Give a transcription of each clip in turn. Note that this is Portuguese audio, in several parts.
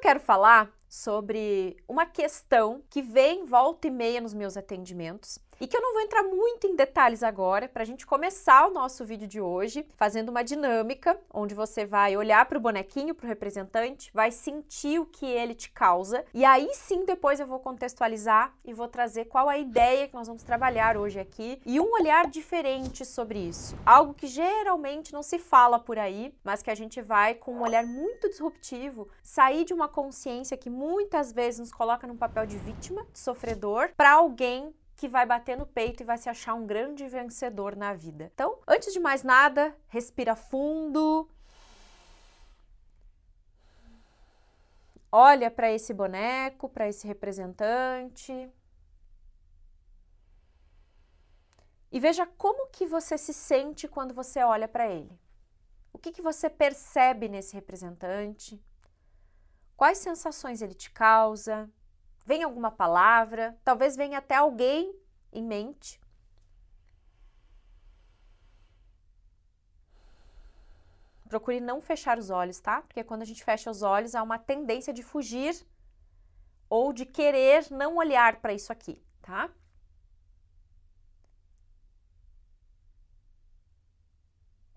quero falar sobre uma questão que vem volta e meia nos meus atendimentos e que eu não vou entrar muito em detalhes agora, para a gente começar o nosso vídeo de hoje fazendo uma dinâmica onde você vai olhar para o bonequinho, para o representante, vai sentir o que ele te causa e aí sim depois eu vou contextualizar e vou trazer qual a ideia que nós vamos trabalhar hoje aqui e um olhar diferente sobre isso. Algo que geralmente não se fala por aí, mas que a gente vai com um olhar muito disruptivo sair de uma consciência que muitas vezes nos coloca num papel de vítima, de sofredor, para alguém que vai bater no peito e vai se achar um grande vencedor na vida. Então, antes de mais nada, respira fundo. Olha para esse boneco, para esse representante. E veja como que você se sente quando você olha para ele. O que você percebe nesse representante? Quais sensações ele te causa? Vem alguma palavra? Talvez venha até alguém em mente. Procure não fechar os olhos, tá? Porque quando a gente fecha os olhos, há uma tendência de fugir ou de querer não olhar para isso aqui, tá?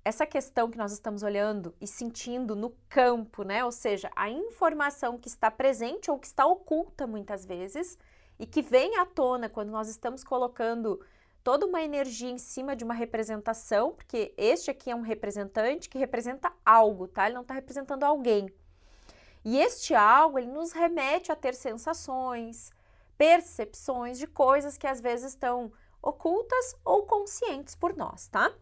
Essa questão que nós estamos olhando e sentindo no campo, né? Ou seja, a informação que está presente ou que está oculta muitas vezes e que vem à tona quando nós estamos colocando toda uma energia em cima de uma representação, porque este aqui é um representante que representa algo, tá? Ele não está representando alguém. E este algo, ele nos remete a ter sensações, percepções de coisas que às vezes estão ocultas ou conscientes por nós, tá?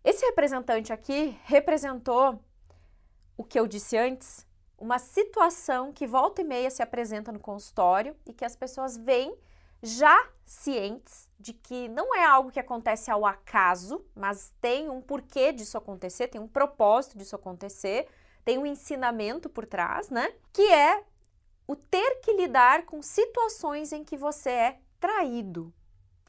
Esse representante aqui representou o que eu disse antes, uma situação que volta e meia se apresenta no consultório e que as pessoas veem já cientes de que não é algo que acontece ao acaso, mas tem um porquê disso acontecer, tem um propósito disso acontecer, tem um ensinamento por trás, né? Que é o ter que lidar com situações em que você é traído.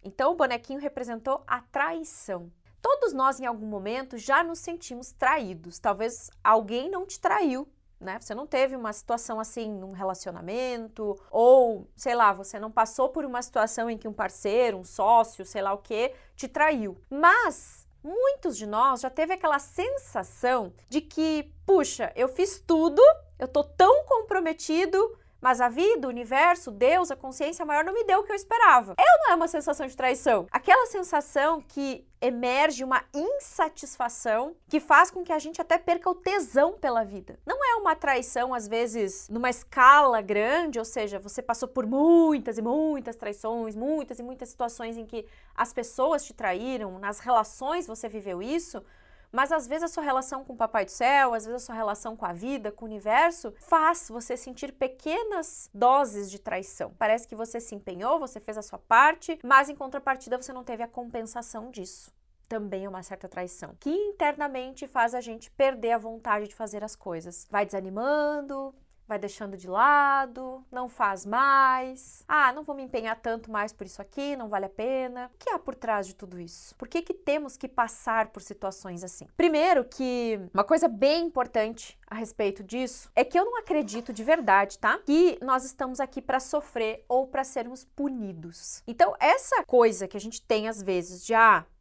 Então, o bonequinho representou a traição. Todos nós, em algum momento, já nos sentimos traídos. Talvez alguém não te traiu, né? Você não teve uma situação assim num relacionamento, ou, sei lá, você não passou por uma situação em que um parceiro, um sócio, sei lá o quê, te traiu. Mas muitos de nós já teve aquela sensação de que, puxa, eu fiz tudo, eu tô tão comprometido, mas a vida, o universo, Deus, a consciência maior não me deu o que eu esperava. É ou não é uma sensação de traição? Aquela sensação que emerge uma insatisfação que faz com que a gente até perca o tesão pela vida. Não é uma traição, às vezes, numa escala grande, ou seja, você passou por muitas e muitas traições, muitas e muitas situações em que as pessoas te traíram, nas relações você viveu isso, mas às vezes a sua relação com o Papai do Céu, às vezes a sua relação com a vida, com o universo, faz você sentir pequenas doses de traição. Parece que você se empenhou, você fez a sua parte, mas em contrapartida você não teve a compensação disso. Também é uma certa traição, que internamente faz a gente perder a vontade de fazer as coisas. Vai desanimando, vai deixando de lado, não faz mais. Ah, não vou me empenhar tanto mais por isso aqui, não vale a pena. O que há por trás de tudo isso? Por que temos que passar por situações assim? Primeiro que uma coisa bem importante a respeito disso é que eu não acredito de verdade, tá? Que nós estamos aqui para sofrer ou para sermos punidos. Então, essa coisa que a gente tem às vezes de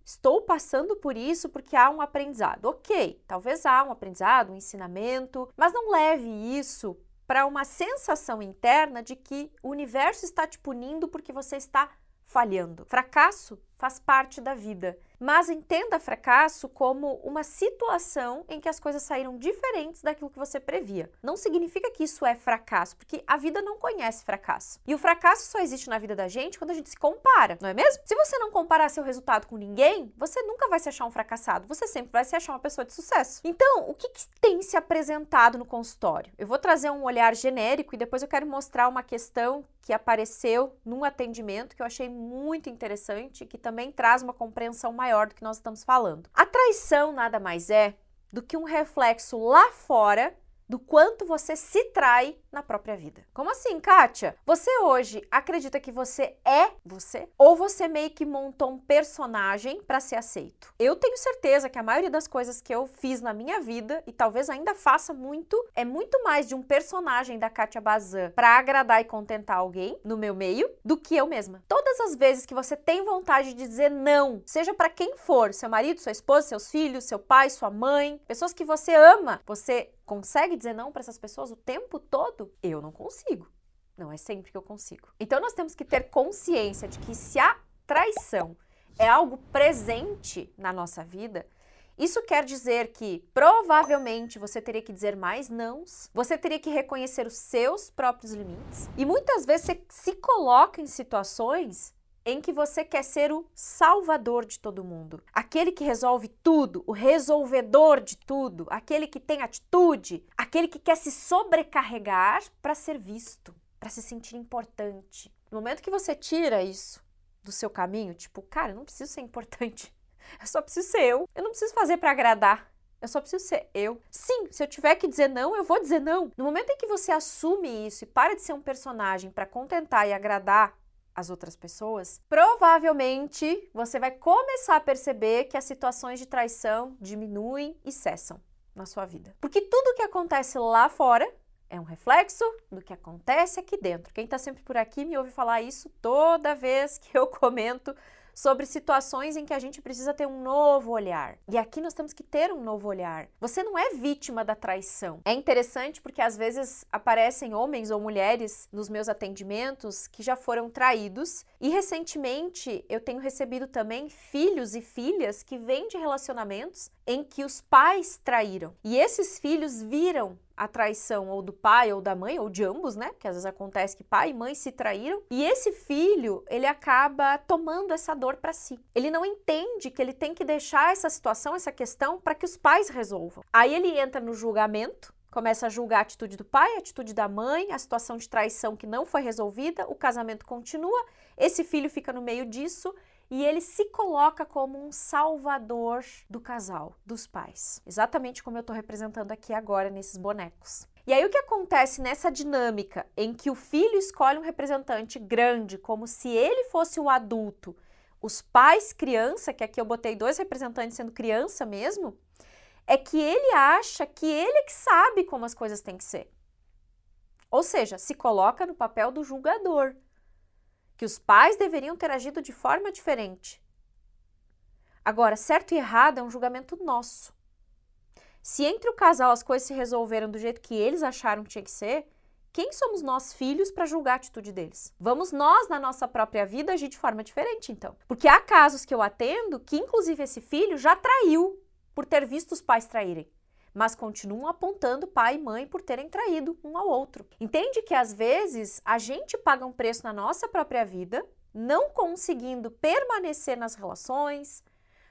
estou passando por isso porque há um aprendizado. Ok, talvez há um aprendizado, um ensinamento, mas não leve isso para uma sensação interna de que o universo está te punindo porque você está falhando. Fracasso faz parte da vida, mas entenda fracasso como uma situação em que as coisas saíram diferentes daquilo que você previa. Não significa que isso é fracasso, porque a vida não conhece fracasso. E o fracasso só existe na vida da gente quando a gente se compara, não é mesmo? Se você não comparar seu resultado com ninguém, você nunca vai se achar um fracassado, você sempre vai se achar uma pessoa de sucesso. Então, o que tem se apresentado no consultório? Eu vou trazer um olhar genérico e depois eu quero mostrar uma questão que apareceu num atendimento que eu achei muito interessante, que também traz uma compreensão maior do que nós estamos falando. A traição nada mais é do que um reflexo lá fora do quanto você se trai na própria vida. Como assim, Kátia? Você hoje acredita que você é você? Ou você meio que montou um personagem para ser aceito? Eu tenho certeza que a maioria das coisas que eu fiz na minha vida, e talvez ainda faça muito, é muito mais de um personagem da Kátia Bazan para agradar e contentar alguém no meu meio do que eu mesma. Todas as vezes que você tem vontade de dizer não, seja para quem for, seu marido, sua esposa, seus filhos, seu pai, sua mãe, pessoas que você ama, você consegue dizer não para essas pessoas o tempo todo? Eu não consigo. Não é sempre que eu consigo. Então nós temos que ter consciência de que se a traição é algo presente na nossa vida, isso quer dizer que provavelmente você teria que dizer mais nãos, você teria que reconhecer os seus próprios limites e muitas vezes você se coloca em situações em que você quer ser o salvador de todo mundo, aquele que resolve tudo, o resolvedor de tudo, aquele que tem atitude, aquele que quer se sobrecarregar para ser visto, para se sentir importante. No momento que você tira isso do seu caminho, tipo, cara, eu não preciso ser importante, eu só preciso ser eu não preciso fazer para agradar. Eu só preciso ser eu. Sim, se eu tiver que dizer não, eu vou dizer não. No momento em que você assume isso e para de ser um personagem para contentar e agradar as outras pessoas, provavelmente você vai começar a perceber que as situações de traição diminuem e cessam na sua vida. Porque tudo que acontece lá fora é um reflexo do que acontece aqui dentro. Quem está sempre por aqui me ouve falar isso toda vez que eu comento sobre situações em que a gente precisa ter um novo olhar. E aqui nós temos que ter um novo olhar. Você não é vítima da traição. É interessante porque às vezes aparecem homens ou mulheres nos meus atendimentos que já foram traídos e recentemente eu tenho recebido também filhos e filhas que vêm de relacionamentos em que os pais traíram. E esses filhos viram a traição ou do pai ou da mãe, ou de ambos, né? Porque às vezes acontece que pai e mãe se traíram. E esse filho, ele acaba tomando essa dor para si. Ele não entende que ele tem que deixar essa situação, essa questão, para que os pais resolvam. Aí ele entra no julgamento, começa a julgar a atitude do pai, a atitude da mãe, a situação de traição que não foi resolvida, o casamento continua, esse filho fica no meio disso, e ele se coloca como um salvador do casal, dos pais. Exatamente como eu estou representando aqui agora nesses bonecos. E aí o que acontece nessa dinâmica em que o filho escolhe um representante grande, como se ele fosse o adulto, os pais criança, que aqui eu botei 2 representantes sendo criança mesmo, é que ele acha que ele é que sabe como as coisas têm que ser. Ou seja, se coloca no papel do julgador, que os pais deveriam ter agido de forma diferente. Agora, certo e errado é um julgamento nosso. Se entre o casal as coisas se resolveram do jeito que eles acharam que tinha que ser, quem somos nós, filhos, para julgar a atitude deles? Vamos nós, na nossa própria vida, agir de forma diferente, então. Porque há casos que eu atendo que, inclusive, esse filho já traiu por ter visto os pais traírem, mas continuam apontando pai e mãe por terem traído um ao outro. Entende que às vezes a gente paga um preço na nossa própria vida, não conseguindo permanecer nas relações,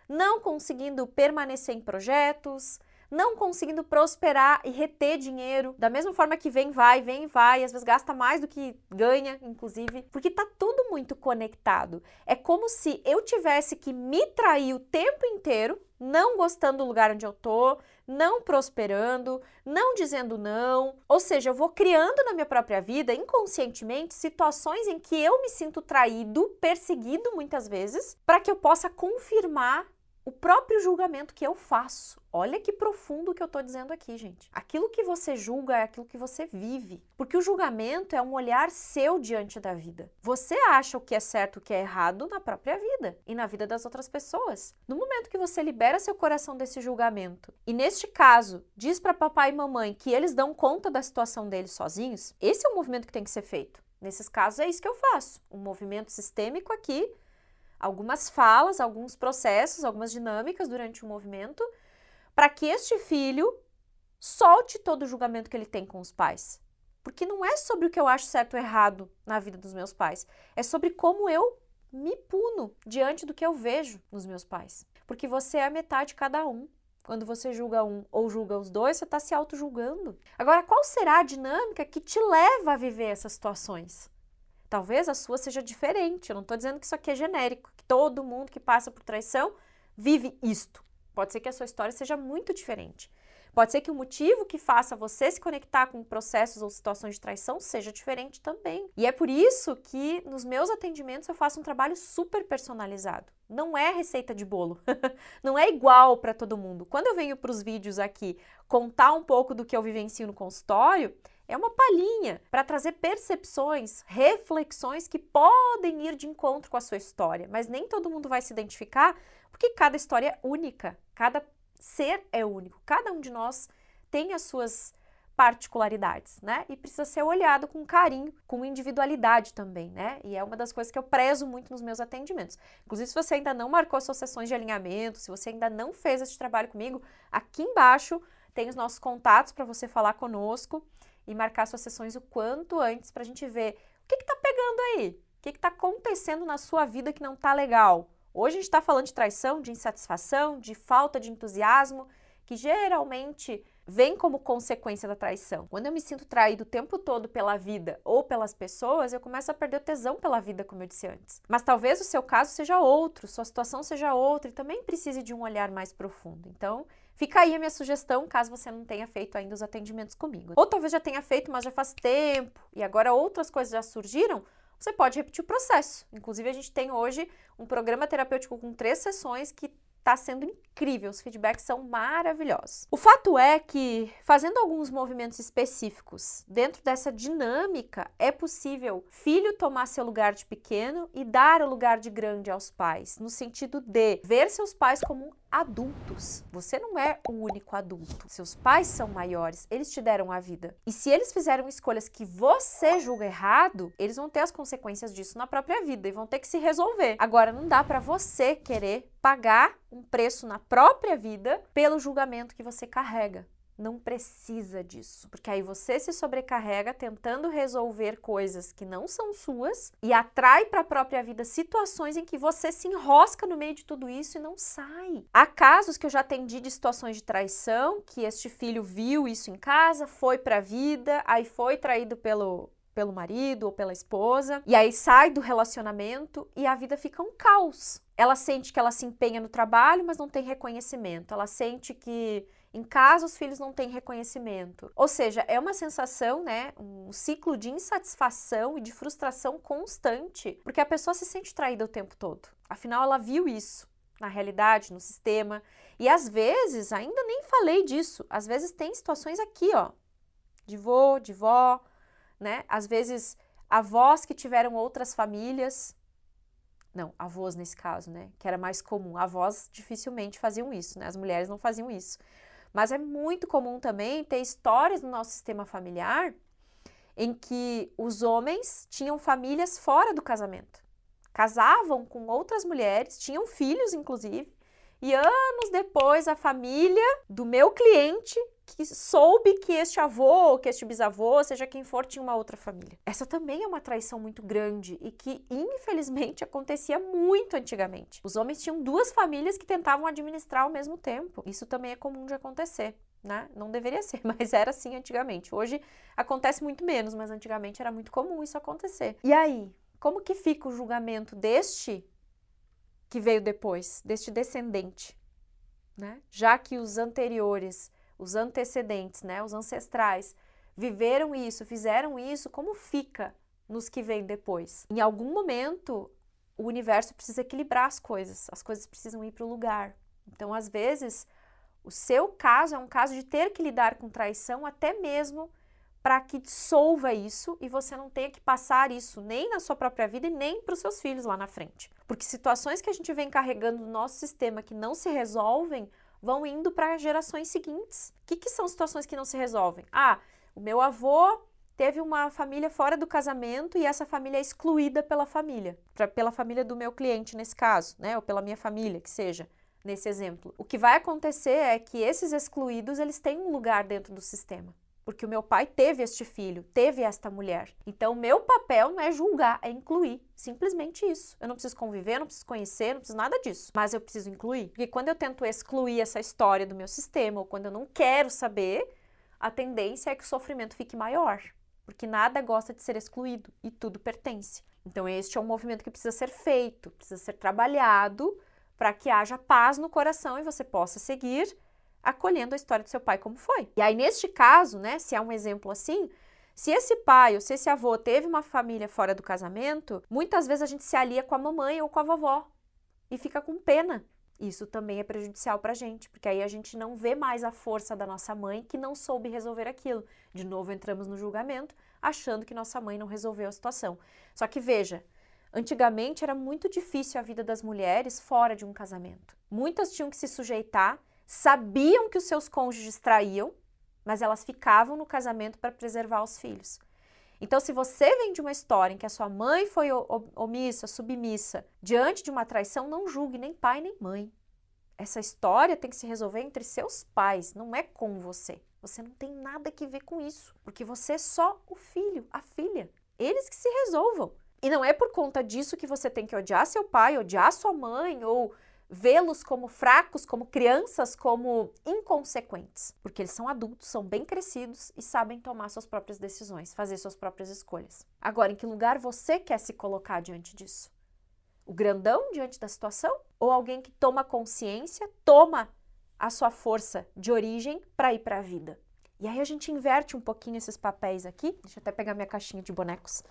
não conseguindo permanecer em projetos, não conseguindo prosperar e reter dinheiro, da mesma forma que vem e vai, às vezes gasta mais do que ganha, inclusive, porque tá tudo muito conectado. É como se eu tivesse que me trair o tempo inteiro, não gostando do lugar onde eu tô, não prosperando, não dizendo não. Ou seja, eu vou criando na minha própria vida, inconscientemente, situações em que eu me sinto traído, perseguido muitas vezes, para que eu possa confirmar o próprio julgamento que eu faço. Olha que profundo que eu tô dizendo aqui, gente. Aquilo que você julga é aquilo que você vive. Porque o julgamento é um olhar seu diante da vida. Você acha o que é certo e o que é errado na própria vida e na vida das outras pessoas. No momento que você libera seu coração desse julgamento e, neste caso, diz para papai e mamãe que eles dão conta da situação deles sozinhos, esse é o movimento que tem que ser feito. Nesses casos é isso que eu faço. Um movimento sistêmico aqui, algumas falas, alguns processos, algumas dinâmicas durante o movimento, para que este filho solte todo o julgamento que ele tem com os pais. Porque não é sobre o que eu acho certo ou errado na vida dos meus pais, é sobre como eu me puno diante do que eu vejo nos meus pais. Porque você é a metade de cada um. Quando você julga um ou julga os dois, você está se auto-julgando. Agora, qual será a dinâmica que te leva a viver essas situações? Talvez a sua seja diferente, eu não estou dizendo que isso aqui é genérico, que todo mundo que passa por traição vive isto. Pode ser que a sua história seja muito diferente. Pode ser que o motivo que faça você se conectar com processos ou situações de traição seja diferente também. E é por isso que nos meus atendimentos eu faço um trabalho super personalizado. Não é receita de bolo, não é igual para todo mundo. Quando eu venho para os vídeos aqui contar um pouco do que eu vivencio no consultório, é uma palhinha para trazer percepções, reflexões que podem ir de encontro com a sua história, mas nem todo mundo vai se identificar, porque cada história é única, cada ser é único, cada um de nós tem as suas particularidades, né? E precisa ser olhado com carinho, com individualidade também, né? E é uma das coisas que eu prezo muito nos meus atendimentos. Inclusive, se você ainda não marcou suas sessões de alinhamento, se você ainda não fez esse trabalho comigo, aqui embaixo tem os nossos contatos para você falar conosco e marcar suas sessões o quanto antes para a gente ver o que tá pegando aí, o que tá acontecendo na sua vida que não tá legal. Hoje a gente está falando de traição, de insatisfação, de falta de entusiasmo, que geralmente vem como consequência da traição. Quando eu me sinto traído o tempo todo pela vida ou pelas pessoas, eu começo a perder o tesão pela vida, como eu disse antes. Mas talvez o seu caso seja outro, sua situação seja outra e também precise de um olhar mais profundo. Então, fica aí a minha sugestão, caso você não tenha feito ainda os atendimentos comigo. Ou talvez já tenha feito, mas já faz tempo e agora outras coisas já surgiram, você pode repetir o processo. Inclusive, a gente tem hoje um programa terapêutico com 3 sessões que está sendo incrível, os feedbacks são maravilhosos. O fato é que, fazendo alguns movimentos específicos dentro dessa dinâmica, é possível filho tomar seu lugar de pequeno e dar o lugar de grande aos pais, no sentido de ver seus pais como adultos. Você não é o único adulto. Seus pais são maiores, eles te deram a vida. E se eles fizeram escolhas que você julga errado, eles vão ter as consequências disso na própria vida e vão ter que se resolver. Agora, não dá para você querer pagar um preço na própria vida pelo julgamento que você carrega. Não precisa disso, porque aí você se sobrecarrega tentando resolver coisas que não são suas e atrai para a própria vida situações em que você se enrosca no meio de tudo isso e não sai. Há casos que eu já atendi de situações de traição, que este filho viu isso em casa, foi para a vida, aí foi traído pelo marido ou pela esposa, e aí sai do relacionamento e a vida fica um caos. Ela sente que ela se empenha no trabalho, mas não tem reconhecimento. Ela sente que em casa os filhos não têm reconhecimento. Ou seja, é uma sensação, né, um ciclo de insatisfação e de frustração constante, porque a pessoa se sente traída o tempo todo. Afinal, ela viu isso na realidade, no sistema. E às vezes, ainda nem falei disso, às vezes tem situações aqui, ó, de vô, de vó, né? Às vezes, avós que tiveram outras famílias, não, avós nesse caso, né? Que era mais comum. Avós dificilmente faziam isso, né? As mulheres não faziam isso. Mas é muito comum também ter histórias no nosso sistema familiar em que os homens tinham famílias fora do casamento. Casavam com outras mulheres, tinham filhos, inclusive, e anos depois a família do meu cliente que soube que este avô, que este bisavô, seja quem for, tinha uma outra família. Essa também é uma traição muito grande e que, infelizmente, acontecia muito antigamente. Os homens tinham 2 famílias que tentavam administrar ao mesmo tempo. Isso também é comum de acontecer, né? Não deveria ser, mas era assim antigamente. Hoje acontece muito menos, mas antigamente era muito comum isso acontecer. E aí, como que fica o julgamento deste que veio depois, deste descendente, né? Já que os anteriores, os antecedentes, né, os ancestrais, viveram isso, fizeram isso, como fica nos que vêm depois? Em algum momento, o universo precisa equilibrar as coisas precisam ir para o lugar. Então, às vezes, o seu caso é um caso de ter que lidar com traição até mesmo para que dissolva isso e você não tenha que passar isso nem na sua própria vida e nem para os seus filhos lá na frente. Porque situações que a gente vem carregando no nosso sistema que não se resolvem, vão indo para gerações seguintes. O que são situações que não se resolvem? Ah, o meu avô teve uma família fora do casamento e essa família é excluída pela família do meu cliente nesse caso, né? Ou pela minha família, que seja, nesse exemplo. O que vai acontecer é que esses excluídos, eles têm um lugar dentro do sistema. Porque o meu pai teve este filho, teve esta mulher. Então, o meu papel não é julgar, é incluir. Simplesmente isso. Eu não preciso conviver, não preciso conhecer, não preciso nada disso. Mas eu preciso incluir. Porque quando eu tento excluir essa história do meu sistema, ou quando eu não quero saber, a tendência é que o sofrimento fique maior. Porque nada gosta de ser excluído e tudo pertence. Então, este é um movimento que precisa ser feito, precisa ser trabalhado para que haja paz no coração e você possa seguir acolhendo a história do seu pai como foi. E aí, neste caso, né, se é um exemplo assim, se esse pai ou se esse avô teve uma família fora do casamento, muitas vezes a gente se alia com a mamãe ou com a vovó e fica com pena. Isso também é prejudicial pra gente, porque aí a gente não vê mais a força da nossa mãe que não soube resolver aquilo. De novo entramos no julgamento, achando que nossa mãe não resolveu a situação. Só que veja, antigamente era muito difícil a vida das mulheres fora de um casamento. Muitas tinham que se sujeitar, sabiam que os seus cônjuges traíam, mas elas ficavam no casamento para preservar os filhos. Então, se você vem de uma história em que a sua mãe foi omissa, submissa, diante de uma traição, não julgue nem pai nem mãe. Essa história tem que se resolver entre seus pais, não é com você. Você não tem nada que ver com isso, porque você é só o filho, a filha. Eles que se resolvam. E não é por conta disso que você tem que odiar seu pai, odiar sua mãe, ou vê-los como fracos, como crianças, como inconsequentes. Porque eles são adultos, são bem crescidos e sabem tomar suas próprias decisões, fazer suas próprias escolhas. Agora, em que lugar você quer se colocar diante disso? O grandão diante da situação? Ou alguém que toma consciência, toma a sua força de origem para ir para a vida? E aí a gente inverte um pouquinho esses papéis aqui. Deixa eu até pegar minha caixinha de bonecos.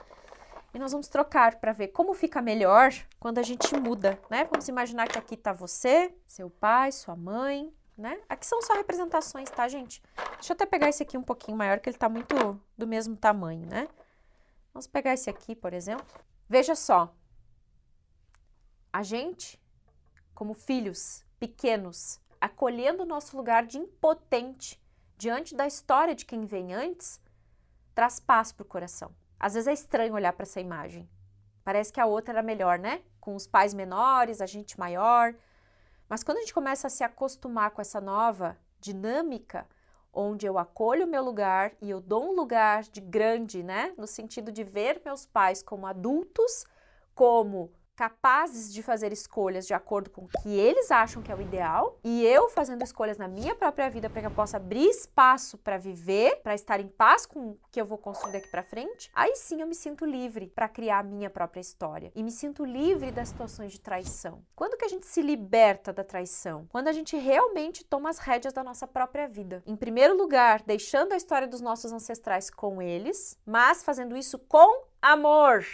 E nós vamos trocar para ver como fica melhor quando a gente muda, né? Vamos imaginar que aqui tá você, seu pai, sua mãe, né? Aqui são só representações, tá, gente? Deixa eu até pegar esse aqui um pouquinho maior, que ele tá muito do mesmo tamanho, né? Vamos pegar esse aqui, por exemplo. Veja só. A gente, como filhos pequenos, acolhendo o nosso lugar de impotente diante da história de quem vem antes, traz paz pro coração. Às vezes é estranho olhar para essa imagem. Parece que a outra era melhor, né? Com os pais menores, a gente maior. Mas quando a gente começa a se acostumar com essa nova dinâmica, onde eu acolho o meu lugar e eu dou um lugar de grande, né? No sentido de ver meus pais como adultos, como capazes de fazer escolhas de acordo com o que eles acham que é o ideal, e eu fazendo escolhas na minha própria vida para que eu possa abrir espaço para viver, para estar em paz com o que eu vou construir daqui para frente, aí sim eu me sinto livre para criar a minha própria história e me sinto livre das situações de traição. Quando que a gente se liberta da traição? Quando a gente realmente toma as rédeas da nossa própria vida. Em primeiro lugar, deixando a história dos nossos ancestrais com eles, mas fazendo isso com amor.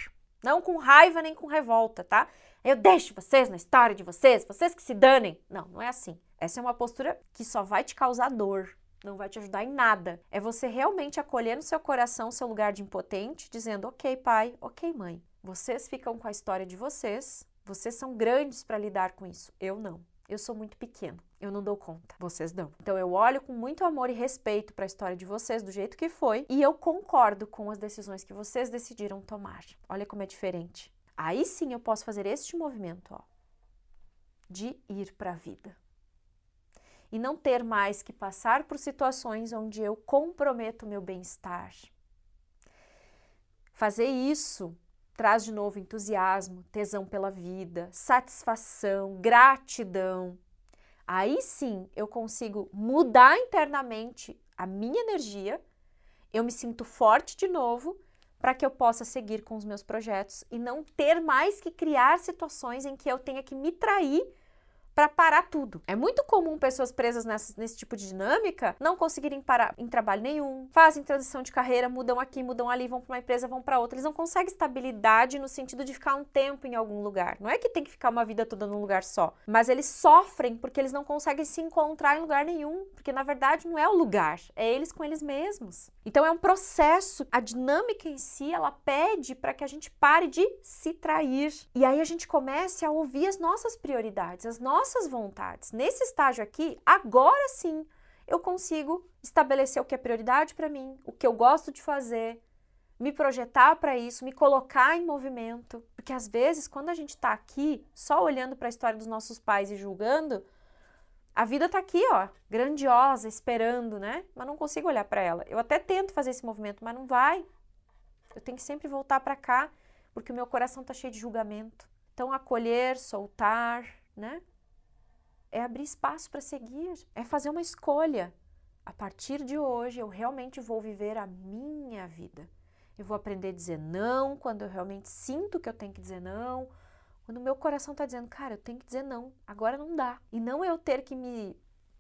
Não com raiva nem com revolta, tá? Eu deixo vocês na história de vocês, vocês que se danem. Não, não é assim. Essa é uma postura que só vai te causar dor, não vai te ajudar em nada. É você realmente acolher no seu coração seu lugar de impotente, dizendo, ok, pai, ok, mãe. Vocês ficam com a história de vocês são grandes para lidar com isso. Eu não. Eu sou muito pequeno, eu não dou conta, vocês dão. Então eu olho com muito amor e respeito para a história de vocês, do jeito que foi, e eu concordo com as decisões que vocês decidiram tomar. Olha como é diferente. Aí sim eu posso fazer este movimento, ó, de ir para a vida. E não ter mais que passar por situações onde eu comprometo o meu bem-estar. Fazer isso traz de novo entusiasmo, tesão pela vida, satisfação, gratidão. Aí sim eu consigo mudar internamente a minha energia, eu me sinto forte de novo para que eu possa seguir com os meus projetos e não ter mais que criar situações em que eu tenha que me trair para parar tudo. É muito comum pessoas presas nesse tipo de dinâmica não conseguirem parar em trabalho nenhum, fazem transição de carreira, mudam aqui, mudam ali, vão para uma empresa, vão para outra. Eles não conseguem estabilidade no sentido de ficar um tempo em algum lugar. Não é que tem que ficar uma vida toda num lugar só, mas eles sofrem porque eles não conseguem se encontrar em lugar nenhum, porque na verdade não é o lugar, é eles com eles mesmos. Então é um processo, a dinâmica em si, ela pede para que a gente pare de se trair. E aí a gente comece a ouvir as nossas prioridades, as nossas vontades. Nesse estágio aqui, agora sim, eu consigo estabelecer o que é prioridade para mim, o que eu gosto de fazer, me projetar para isso, me colocar em movimento. Porque às vezes, quando a gente está aqui, só olhando para a história dos nossos pais e julgando, a vida tá aqui, ó, grandiosa, esperando, né? Mas não consigo olhar para ela. Eu até tento fazer esse movimento, mas não vai. Eu tenho que sempre voltar para cá, porque o meu coração tá cheio de julgamento. Então, acolher, soltar, né? É abrir espaço para seguir, é fazer uma escolha. A partir de hoje, eu realmente vou viver a minha vida. Eu vou aprender a dizer não quando eu realmente sinto que eu tenho que dizer não. Quando o meu coração tá dizendo, cara, eu tenho que dizer não, agora não dá. E não eu ter que me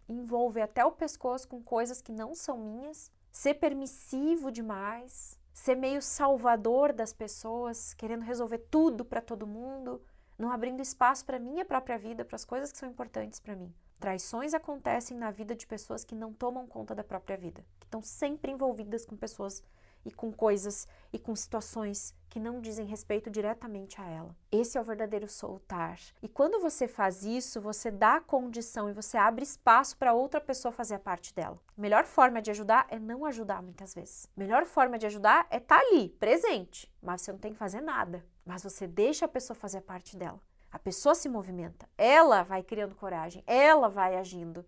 envolver até o pescoço com coisas que não são minhas, ser permissivo demais, ser meio salvador das pessoas, querendo resolver tudo para todo mundo, não abrindo espaço para minha própria vida, para as coisas que são importantes para mim. Traições acontecem na vida de pessoas que não tomam conta da própria vida, que estão sempre envolvidas com pessoas e com coisas e com situações que não dizem respeito diretamente a ela. Esse é o verdadeiro soltar. E quando você faz isso, você dá condição e você abre espaço para outra pessoa fazer a parte dela. A melhor forma de ajudar é não ajudar muitas vezes. A melhor forma de ajudar é estar ali, presente, mas você não tem que fazer nada. Mas você deixa a pessoa fazer a parte dela. A pessoa se movimenta, ela vai criando coragem, ela vai agindo.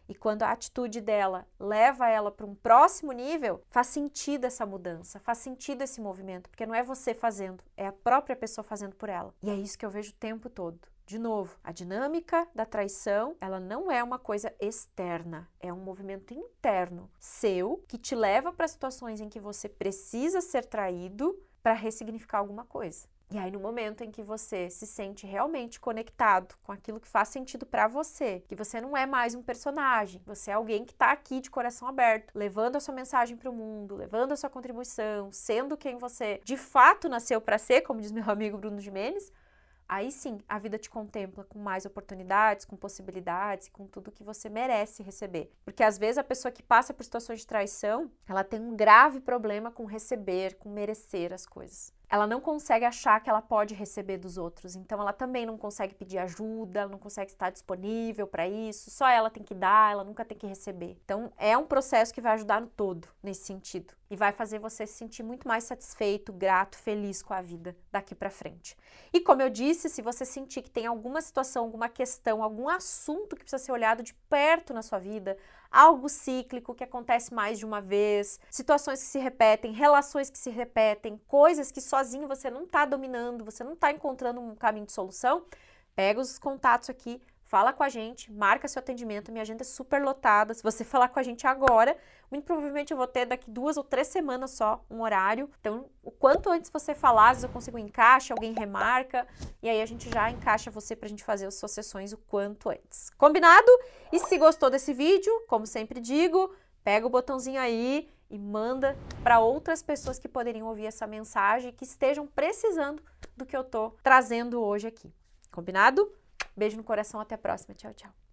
E quando a atitude dela leva ela para um próximo nível, faz sentido essa mudança, faz sentido esse movimento, porque não é você fazendo, é a própria pessoa fazendo por ela. E é isso que eu vejo o tempo todo. De novo, a dinâmica da traição, ela não é uma coisa externa, é um movimento interno seu que te leva para situações em que você precisa ser traído para ressignificar alguma coisa. E aí, no momento em que você se sente realmente conectado com aquilo que faz sentido pra você, que você não é mais um personagem, você é alguém que tá aqui de coração aberto, levando a sua mensagem pro mundo, levando a sua contribuição, sendo quem você de fato nasceu pra ser, como diz meu amigo Bruno Gimenez, aí sim, a vida te contempla com mais oportunidades, com possibilidades, com tudo que você merece receber. Porque às vezes a pessoa que passa por situações de traição, ela tem um grave problema com receber, com merecer as coisas. Ela não consegue achar que ela pode receber dos outros, então ela também não consegue pedir ajuda, ela não consegue estar disponível para isso, só ela tem que dar, ela nunca tem que receber. Então é um processo que vai ajudar no todo, nesse sentido, e vai fazer você se sentir muito mais satisfeito, grato, feliz com a vida daqui para frente. E como eu disse, se você sentir que tem alguma situação, alguma questão, algum assunto que precisa ser olhado de perto na sua vida, algo cíclico que acontece mais de uma vez, situações que se repetem, relações que se repetem, coisas que sozinho você não está dominando, você não está encontrando um caminho de solução, pega os contatos aqui, fala com a gente, marca seu atendimento, minha agenda é super lotada. Se você falar com a gente agora, muito provavelmente eu vou ter daqui 2 ou 3 semanas só um horário. Então, o quanto antes você falar, às vezes eu consigo encaixe, alguém remarca, e aí a gente já encaixa você pra gente fazer as suas sessões o quanto antes. Combinado? E se gostou desse vídeo, como sempre digo, pega o botãozinho aí e manda para outras pessoas que poderiam ouvir essa mensagem, que estejam precisando do que eu tô trazendo hoje aqui. Combinado? Beijo no coração, até a próxima. Tchau, tchau.